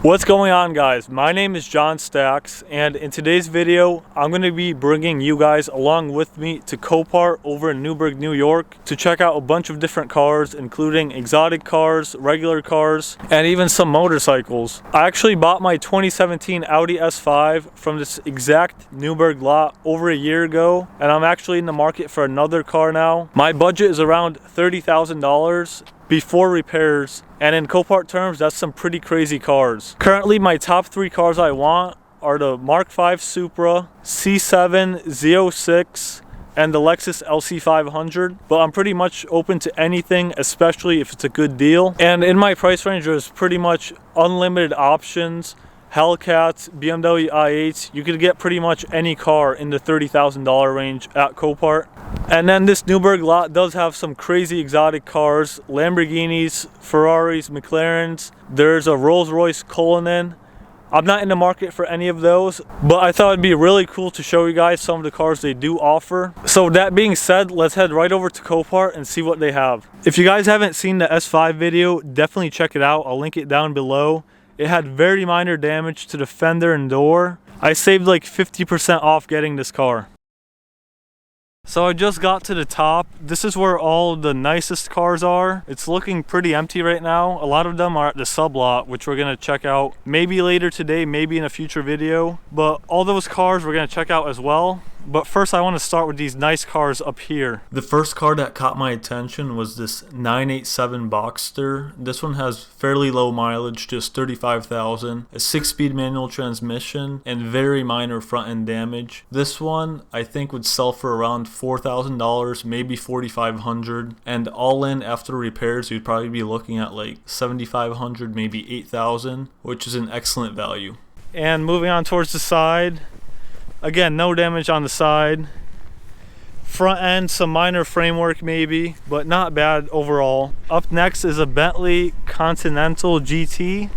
What's going on, guys? My name is John Stacks, and in today's video I'm going to be bringing you guys along with me to Copart over in Newburgh, New York to check out a bunch of different cars, including exotic cars, regular cars, and even some motorcycles. I actually bought my 2017 Audi S5 from this exact Newburgh lot over a year ago, and I'm actually in the market for another car now. My budget is around $30,000 before repairs, and in Copart terms, that's some pretty crazy cars. Currently, my top three cars I want are the Mark V Supra, C7 Z06, and the Lexus LC500, but I'm pretty much open to anything, especially if it's a good deal. And in my price range, there's pretty much unlimited options. Hellcats, BMW i8s, you could get pretty much any car in the $30,000 range at Copart. And then this Newburgh lot does have some crazy exotic cars, Lamborghinis, Ferraris, McLarens. There's a Rolls-royce Cullinan. I'm not in the market for any of those, but I thought it'd be really cool to show you guys some of the cars they do offer. So that being said, let's head right over to Copart and see what they have. If you guys haven't seen the S5 video, definitely check it out. I'll link it down below. It had very minor damage to the fender and door. I saved like 50% off getting this car. So I just got to the top. This is where all the nicest cars are. It's looking pretty empty right now. A lot of them are at the sublot, which we're gonna check out maybe later today, maybe in a future video. But all those cars we're gonna check out as well. But first I want to start with these nice cars up here. The first car that caught my attention was this 987 Boxster. This one has fairly low mileage, just 35,000, a 6-speed manual transmission, and very minor front end damage. This one I think would sell for around $4,000, maybe $4,500, and all in after repairs you'd probably be looking at like $7,500, maybe $8,000, which is an excellent value. And moving on towards the side, again, no damage on the side. Front end, some minor framework maybe, but not bad overall. Up next is a Bentley Continental GT.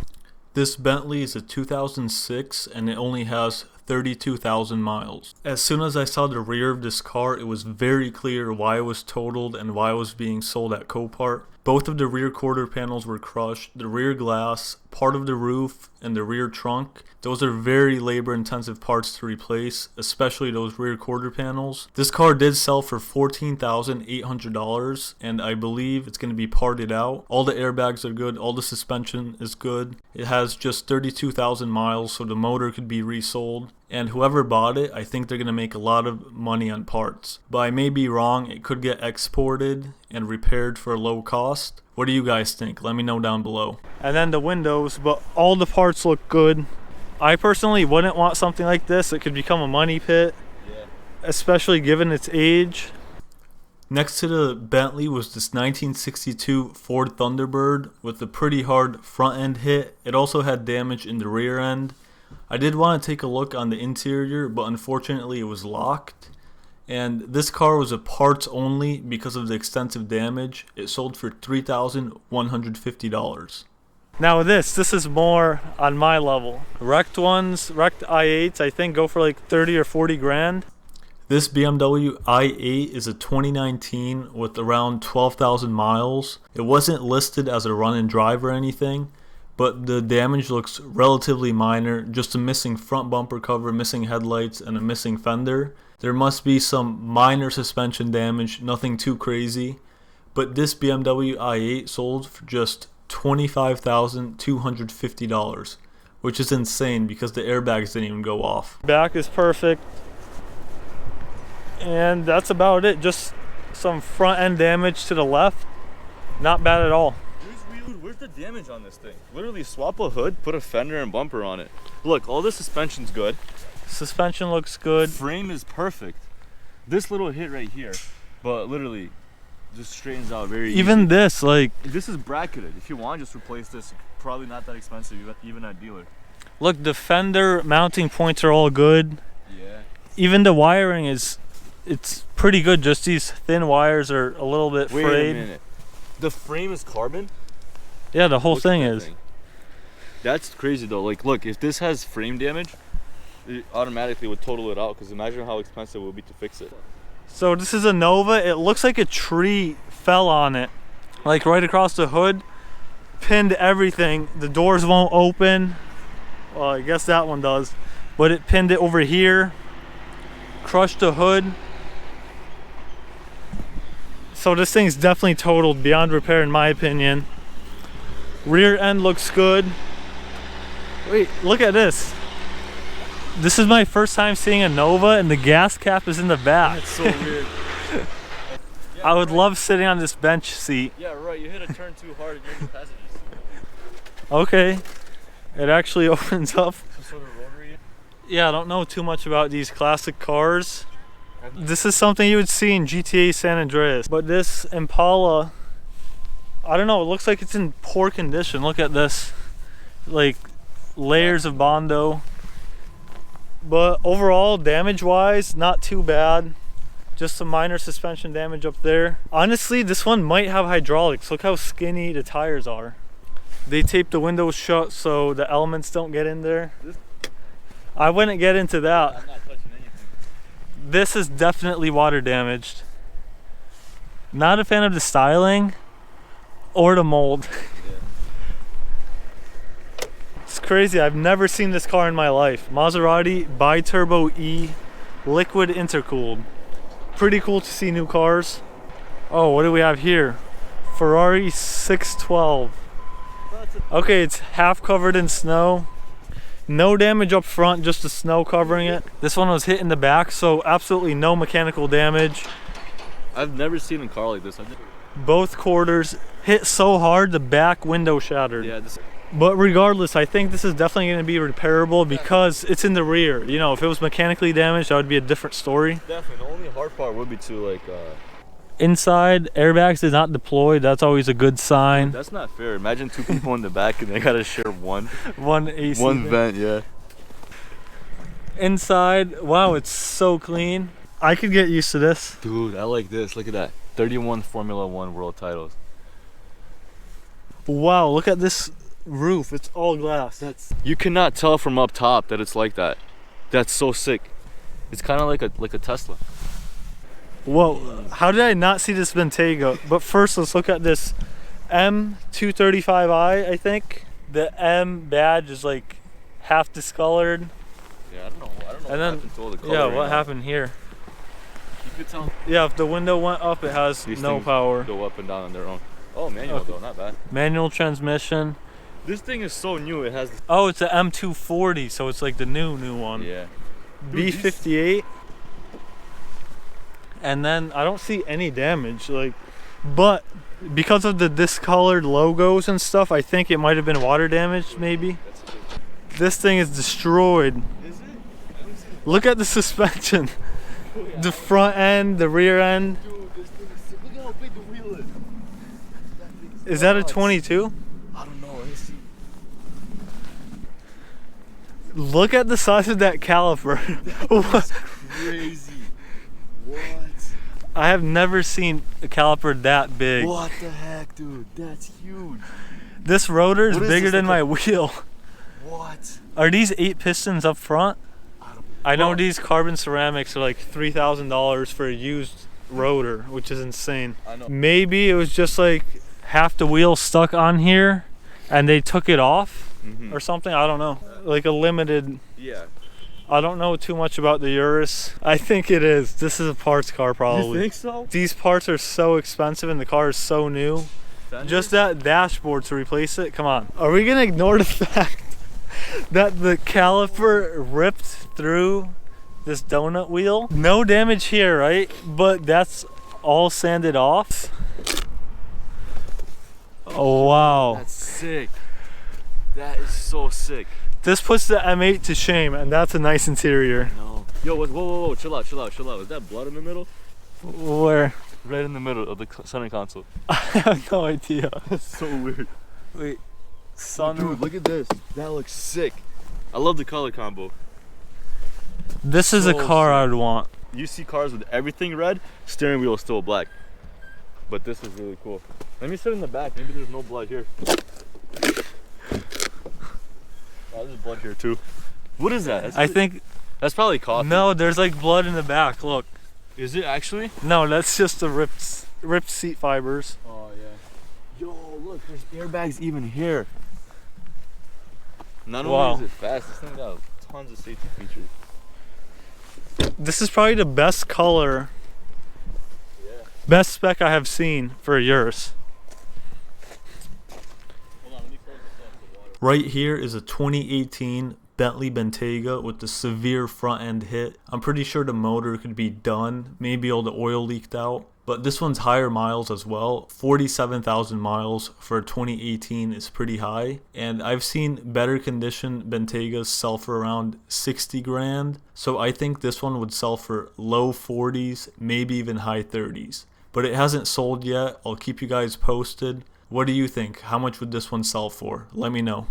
This Bentley is a 2006 and it only has 32,000 miles. As soon as I saw the rear of this car, it was very clear why it was totaled and why it was being sold at Copart. Both of the rear quarter panels were crushed, the rear glass, part of the roof, and the rear trunk. Those are very labor intensive parts to replace, especially those rear quarter panels. This car did sell for $14,800, and I believe it's going to be parted out. All the airbags are good, all the suspension is good. It has just 32,000 miles, so the motor could be resold. And whoever bought it, I think they're going to make a lot of money on parts. But I may be wrong, it could get exported and repaired for a low cost. What do you guys think? Let me know down below. And then the windows, but all the parts look good. I personally wouldn't want something like this. It could become a money pit, especially given its age. Next to the Bentley was this 1962 Ford Thunderbird with a pretty hard front end hit. It also had damage in the rear end. I did want to take a look on the interior, but unfortunately it was locked. And this car was a parts only because of the extensive damage. It sold for $3,150. Now this is more on my level. Wrecked ones, wrecked i8s, I think go for like 30 or 40 grand. This BMW i8 is a 2019 with around 12,000 miles. It wasn't listed as a run and drive or anything, but the damage looks relatively minor. Just a missing front bumper cover, missing headlights, and a missing fender. There must be some minor suspension damage, nothing too crazy. But this BMW i8 sold for just $25,250, which is insane because the airbags didn't even go off. Back is perfect. And that's about it. Just some front end damage to the left. Not bad at all. Where's the damage on this thing? Literally swap a hood, put a fender and bumper on it. Look, all the suspension's good. Suspension looks good. Frame is perfect. This little hit right here, but literally just straightens out very easy. Even this, like... This is bracketed. If you want, just replace this. Probably not that expensive, even at dealer. Look, the fender mounting points are all good. Yeah. Even the wiring it's pretty good. Just these thin wires are a little bit frayed. Wait a minute. The frame is carbon? Yeah, the whole thing is. That's crazy though. Like, look, if this has frame damage, it automatically would total it out, because imagine how expensive it would be to fix it. So this is a Nova. It looks like a tree fell on it, like right across the hood, pinned everything. The doors won't open. Well, I guess that one does. But it pinned it over here, crushed the hood. So this thing's definitely totaled beyond repair in my opinion. Rear end looks good. Wait, look at this. This is my first time seeing a Nova and the gas cap is in the back. It's so weird. Yeah, I would love sitting on this bench seat. Yeah, right. You hit a turn too hard and you're in the passenger seat. Okay. It actually opens up. Some sort of rotary. Yeah, I don't know too much about these classic cars. This is something you would see in GTA San Andreas. But this Impala, I don't know, it looks like it's in poor condition. Look at this. Like layers of Bondo. But overall, damage-wise, not too bad. Just some minor suspension damage up there. Honestly, this one might have hydraulics. Look how skinny the tires are. They tape the windows shut so the elements don't get in there. I wouldn't get into that. I'm not touching anything. This is definitely water damaged. Not a fan of the styling or the mold. Yeah. It's crazy. I've never seen this car in my life. Maserati bi-turbo E, liquid intercooled. Pretty cool to see new cars. Oh, what do we have here? Ferrari 612. Okay, it's half covered in snow. No damage up front, just the snow covering it. This one was hit in the back, so absolutely no mechanical damage. I've never seen a car like this. Both quarters hit so hard the back window shattered. Yeah. But regardless, I think this is definitely going to be repairable because it's in the rear. You know, if it was mechanically damaged, that would be a different story. Definitely. The only hard part would be to like... Inside, airbags did not deploy. That's always a good sign. That's not fair. Imagine two people in the back and they gotta share one AC vent, yeah. Inside, wow, it's so clean. I could get used to this. Dude, I like this. Look at that. 31 Formula 1 world titles. Wow, look at this roof. It's all glass. You cannot tell from up top that it's like that. That's so sick. It's kind of like a Tesla. Whoa, how did I not see this Bentayga? But first, let's look at this M235i, I think. The M badge is like half discolored. Yeah, I don't know And what then, happened to all the color. yeah, right what now. happened here? You could tell. Yeah, if the window went up, it has These no things power. go up and down on their own. Oh, manual Okay. though, not bad. Manual transmission. This thing is so new. It has. Oh, it's an M240, so it's like the new one. Yeah. Dude, B58. And then I don't see any damage, like, but because of the discolored logos and stuff, I think it might have been water damage, maybe. This thing is destroyed. Is it? Look at the suspension. The front end, the rear end. Dude, this thing is sick. Look at how big the wheel is. Is that a 22? I don't know. Let's see. Look at the size of that caliper. That's crazy. What? I have never seen a caliper that big. What the heck, dude? That's huge. This rotor is What is bigger this, than like my wheel. What? Are these 8 pistons up front? I know Well- these carbon ceramics are like $3,000 for a used rotor, which is insane. I know. Maybe it was just like half the wheel stuck on here and they took it off or something. I don't know. Like a limited. Yeah. I don't know too much about the Urus. I think it is. This is a parts car probably. You think so? These parts are so expensive and the car is so new. Just that dashboard to replace it. Come on. Are we gonna ignore the fact that the caliper ripped through this donut wheel? No damage here, right? But that's all sanded off. Oh wow. That's sick. That is so sick. This puts the M8 to shame, and that's a nice interior. No. Yo, whoa, chill out. Is that blood in the middle? Where? Right in the middle of the center console. I have no idea. That's so weird. Wait, sun. Dude, look at this. That looks sick. I love the color combo. This is a So car sick. I would want. You see cars with everything red, steering wheel is still black. But this is really cool. Let me sit in the back. Maybe there's no blood here. Oh, there's blood here too. What is that? I think. That's probably coffee. No, there's like blood in the back. Look. Is it actually? No, that's just the ripped seat fibers. Oh yeah. Yo, look, there's airbags even here. Not Wow. only is it fast, this thing got tons of safety features. This is probably the best color, Yeah. best spec I have seen for a Urus. Hold on, let me close this up to water. Right here is a 2018 Bentley Bentayga with the severe front end hit. I'm pretty sure the motor could be done, maybe all the oil leaked out. But this one's higher miles as well. 47,000 miles for a 2018 is pretty high. And I've seen better condition Bentaygas sell for around 60 grand. So I think this one would sell for low 40s, maybe even high 30s. But it hasn't sold yet. I'll keep you guys posted. What do you think? How much would this one sell for? Let me know.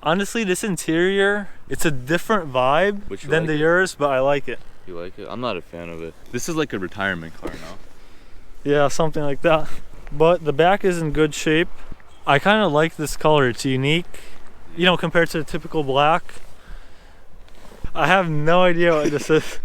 Honestly, this interior, it's a different vibe than the Urus, but I like it. You like it? I'm not a fan of it. This is like a retirement car now. Yeah, something like that. But the back is in good shape. I kind of like this color. It's unique, you know, compared to the typical black. I have no idea what this is.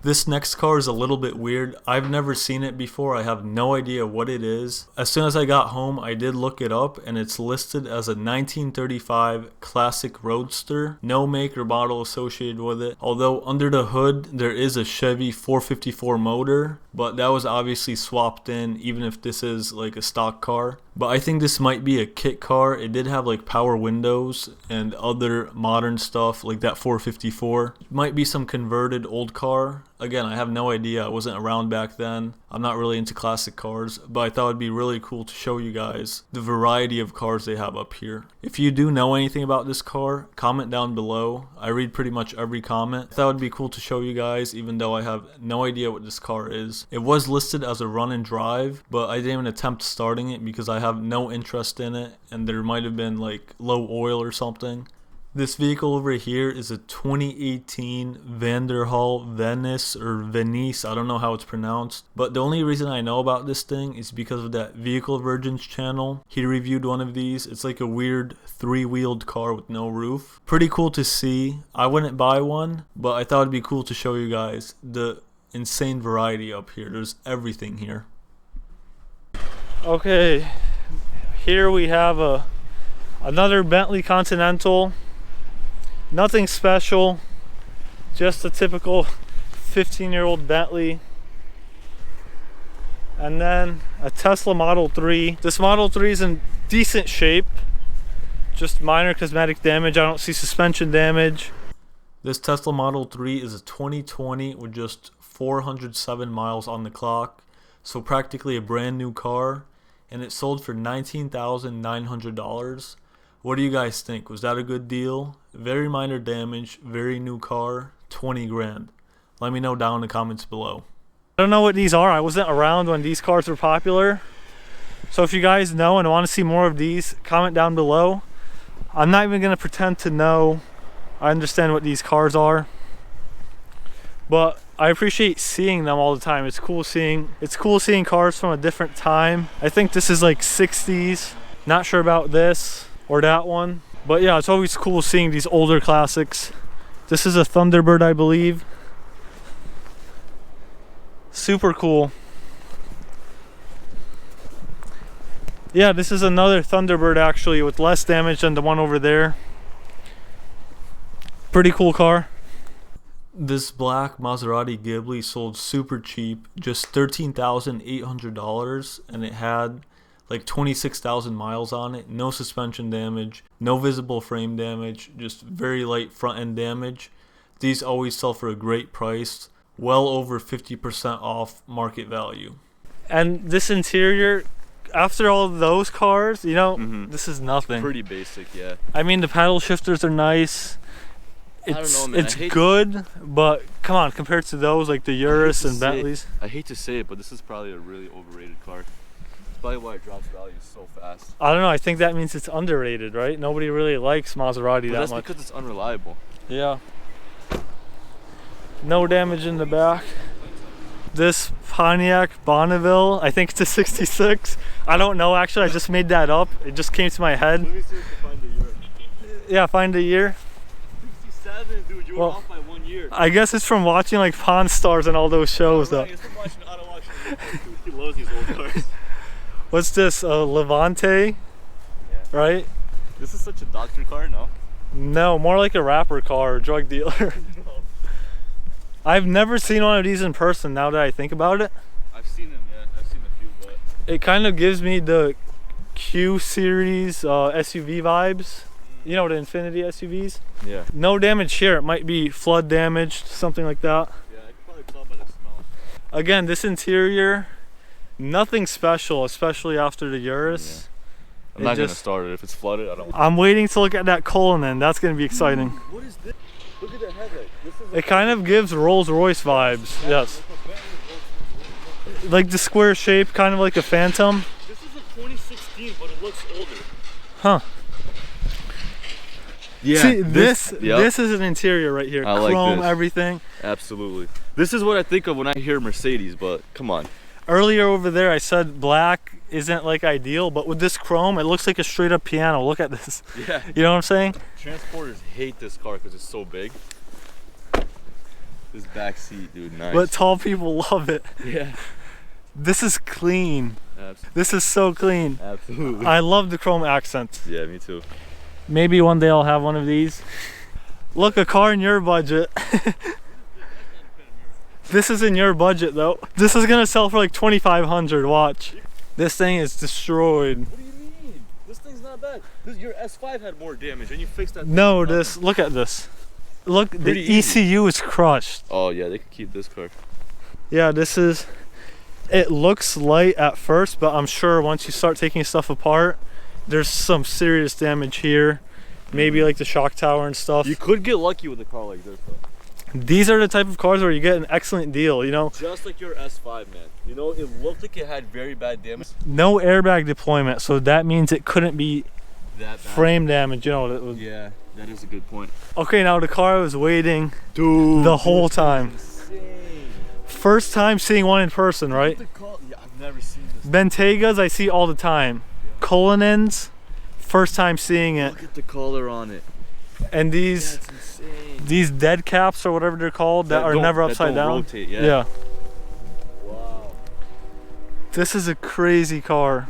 This next car is a little bit weird. I've never seen it before. I have no idea what it is. As soon as I got home, I did look it up, and it's listed as a 1935 classic roadster. No make or model associated with it. Although under the hood, there is a Chevy 454 motor, but that was obviously swapped in, even if this is like a stock car. But I think this might be a kit car. It did have like power windows and other modern stuff like that 454. Might be some converted old car. Again, I have no idea. I wasn't around back then. I'm not really into classic cars, but I thought it'd be really cool to show you guys the variety of cars they have up here. If you do know anything about this car, comment down below. I read pretty much every comment. I thought it'd be cool to show you guys, even though I have no idea what this car is. It was listed as a run and drive, but I didn't even attempt starting it because I have no interest in it, and there might have been like low oil or something. This vehicle over here is a 2018 Vanderhall Venice or Venice, I don't know how it's pronounced, but the only reason I know about this thing is because of that Vehicle Virgins channel. He reviewed one of these. It's like a weird three-wheeled car with no roof. Pretty cool to see. I wouldn't buy one, but I thought it'd be cool to show you guys the insane variety up here. There's everything here. Okay, here we have another Bentley Continental. Nothing special, just a typical 15-year-old Bentley. And then a Tesla Model 3. This Model 3 is in decent shape, just minor cosmetic damage. I don't see suspension damage. This Tesla Model 3 is a 2020 with just 407 miles on the clock, so practically a brand new car, and it sold for $19,900. What do you guys think? Was that a good deal? Very minor damage, very new car, 20 grand. Let me know down in the comments below. I don't know what these are. I wasn't around when these cars were popular. So if you guys know and want to see more of these, comment down below. I'm not even going to pretend to know. I understand what these cars are. But I appreciate seeing them all the time. It's cool seeing cars from a different time. I think this is like 60s. Not sure about this or that one, but yeah, it's always cool seeing these older classics. This is a Thunderbird, I believe. Super cool. Yeah, this is another Thunderbird actually, with less damage than the one over there. Pretty cool car. This black Maserati Ghibli sold super cheap, just $13,800, and it had like 26,000 miles on it. No suspension damage, no visible frame damage, just very light front end damage. These always sell for a great price, well over 50% off market value. And this interior, after all of those cars, you know, this is nothing. It's pretty basic, yeah. I mean, the paddle shifters are nice. I don't know, man. It's good, but come on, compared to those like the Urus and Bentleys. I hate to say it, but this is probably a really overrated car. Probably why it drops value so fast. I don't know. I think that means it's underrated, right? Nobody really likes Maserati that much. That's because it's unreliable. Yeah. No damage in the back. This Pontiac Bonneville, I think it's a 66. I don't know actually. I just made that up. It just came to my head. Let me see if I can find the year. Yeah, find the year. 67, dude. You were off by 1 year. I guess it's from watching like Pawn Stars and all those shows, though. It's from watching Auto Auction. He loves these old cars. What's this? Levante, right? This is such a doctor car, no? No, more like a rapper car or drug dealer. No. I've never seen one of these in person now that I think about it. I've seen them, yeah. I've seen a few, but... It kind of gives me the Q series SUV vibes. You know, the Infinity SUVs? Yeah. No damage here. It might be flood damaged, something like that. Yeah, I can probably tell by the smell. Again, this interior, nothing special, especially after the Urus. Yeah. I'm not gonna start it if it's flooded. I don't. I'm waiting to look at that Cullinan. That's gonna be exciting. What is this? Look at the headlight. This is It kind of gives Rolls-royce vibes. Yes. Like the square shape, kind of like a Phantom. This is a 2016, but it looks older. Huh. Yeah. See, this is an interior right here. I like Chrome, this. everything. Absolutely. This is what I think of when I hear Mercedes, but come on. Earlier over there, I said black isn't like ideal, but with this chrome, it looks like a straight up piano. Look at this. Yeah. You know what I'm saying? Transporters hate this car because it's so big. This back seat, dude, nice. But tall people love it. Yeah. This is clean. Absolutely. This is so clean. Absolutely. I love the chrome accents. Yeah, me too. Maybe one day I'll have one of these. Look, a car in your budget. This is in your budget though. This is gonna sell for like $2,500, watch. This thing is destroyed. What do you mean? This thing's not bad. Your S5 had more damage and you fixed that. No, look at this. Look, the ECU is crushed. Oh yeah, they could keep this car. Yeah, it looks light at first, but I'm sure once you start taking stuff apart, there's some serious damage here. Maybe like the shock tower and stuff. You could get lucky with a car like this though. These are the type of cars where you get an excellent deal, you know? Just like your S5, man. You know, it looked like it had very bad damage. No airbag deployment, so that means it couldn't be that bad. Frame damage, you know? It was... Yeah, that is a good point. Okay, now the car I was waiting Dude, the whole time. Insane. First time seeing one in person, right? Yeah, I've never seen this. Bentaygas I see all the time. Yeah. Cullinans, first time seeing it. Look at the color on it. And these dead caps or whatever they're called that are never upside down. Rotate, yeah. Yeah. Wow. This is a crazy car.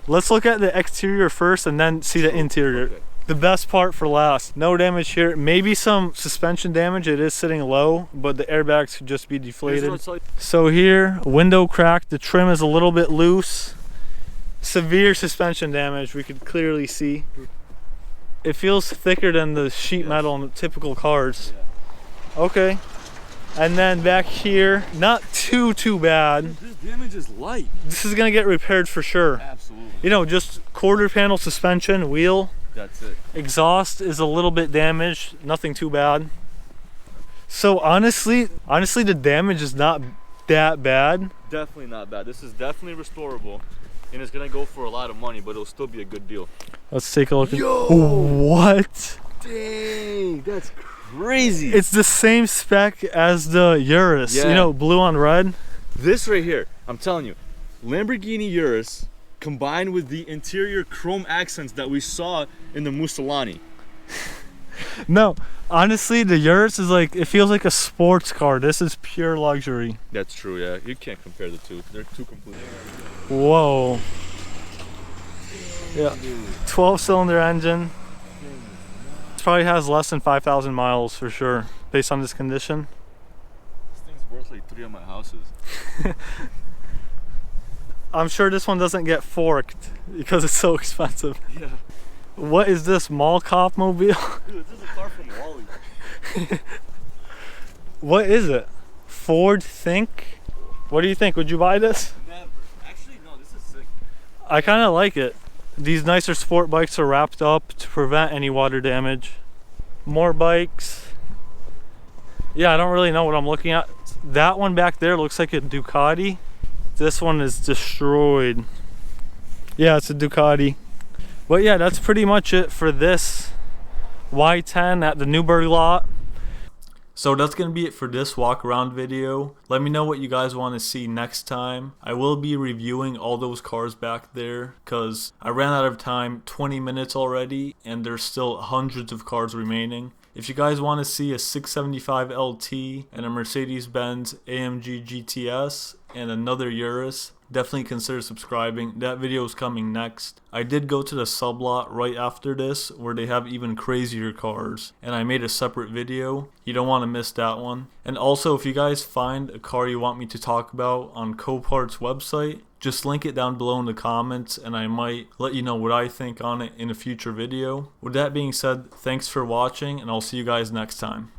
Let's look at the exterior first and then see the interior. Okay. The best part for last. No damage here. Maybe some suspension damage. It is sitting low, but the airbags could just be deflated. So here, window cracked. The trim is a little bit loose. Severe suspension damage, we could clearly see. It feels thicker than the sheet metal in the typical cars. Yeah. Okay. And then back here, not too bad. This damage is light. This is gonna get repaired for sure. Absolutely. You know, just quarter panel suspension, wheel. That's it. Exhaust is a little bit damaged, nothing too bad. So honestly, the damage is not that bad. Definitely not bad. This is definitely restorable. And it's gonna go for a lot of money, but it'll still be a good deal. Let's take a look. Yo! What? Dang, that's crazy. It's the same spec as the Urus, you know, blue on red. This right here, I'm telling you, Lamborghini Urus combined with the interior chrome accents that we saw in the Mussolani. No, honestly, the Urus is like, it feels like a sports car. This is pure luxury. That's true, yeah. You can't compare the two. They're two completely different. Whoa. Yeah, 12-cylinder engine. This probably has less than 5,000 miles for sure, based on this condition. This thing's worth like 3 of my houses. I'm sure this one doesn't get forked because it's so expensive. Yeah. What is this, mall cop mobile? Dude, this is a car from Wally. What is it? Ford Think? What do you think? Would you buy this? Never. Actually, no, this is sick. I kind of like it. These nicer sport bikes are wrapped up to prevent any water damage. More bikes. Yeah, I don't really know what I'm looking at. That one back there looks like a Ducati. This one is destroyed. Yeah, it's a Ducati. But yeah, that's pretty much it for this Y10 at the Newburgh lot. So that's going to be it for this walk around video. Let me know what you guys want to see next time. I will be reviewing all those cars back there because I ran out of time, 20 minutes already, and there's still hundreds of cars remaining. If you guys want to see a 675 LT and a Mercedes-Benz AMG GTS and another Urus, definitely consider subscribing. That video is coming next. I did go to the sublot right after this where they have even crazier cars, and I made a separate video. You don't want to miss that one. And also, if you guys find a car you want me to talk about on Copart's website, just link it down below in the comments and I might let you know what I think on it in a future video. With that being said, thanks for watching and I'll see you guys next time.